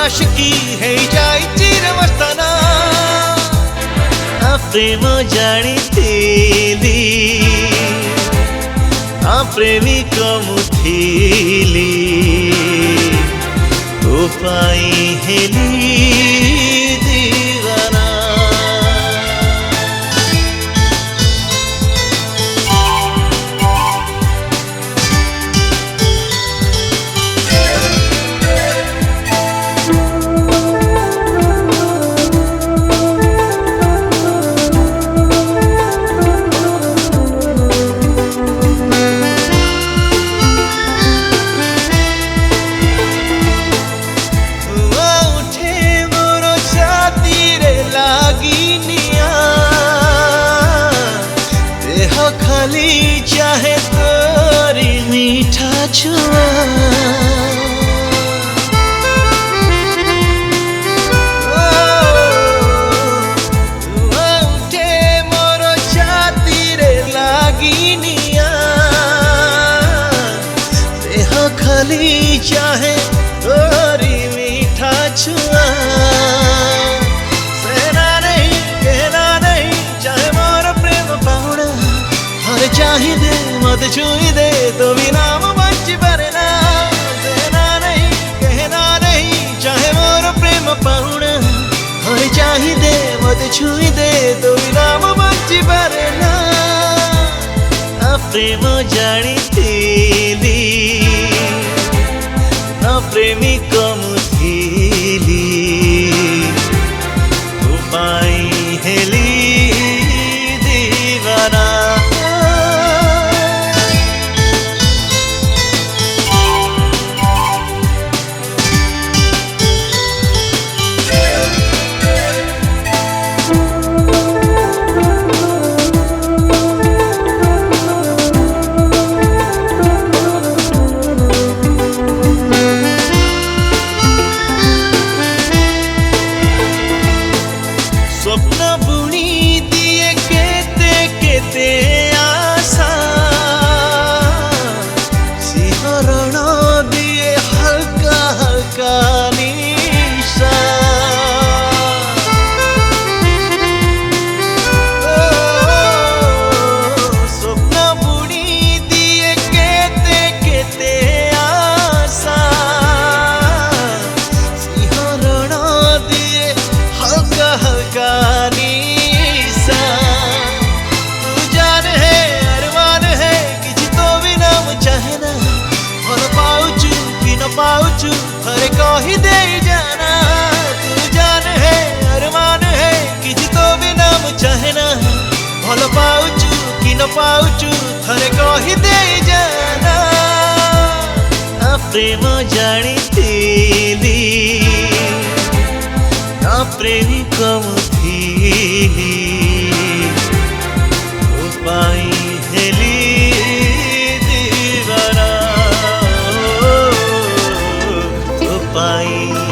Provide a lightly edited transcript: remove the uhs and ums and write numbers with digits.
आशिकी है जाई चिर मस्ताना प्रेम जानिथिली प्रेमिक मुथिली तो पाई हेली दीवाना चाहे तोरी मीठा छुआ उठे मोर छाती रे लागिनिया देह खाली चाहे तोरी मीठा छुआ सेना नहीं कहना नहीं चाहे मोर प्रेम पाहुणा चाही दे मत छुई दे तो भी नाम बच बरना देना नहीं कहना नहीं चाहे मोर प्रेम पाहुणा और चाही दे मत छुई दे तो भी नाम बच बरना प्रेम जानिथिली प्रेमिक मुथिली तो पाई हेली दीवाना पाउचू हरे कही दे जाना तू जान है अरमान है किसी तो भी नाम चाहना भल पाउचू कि न पाउचू हरे कही दे जाना प्रेम जानिथिली प्रेमिक मुथिली तो पाई हेली दीवाना पाई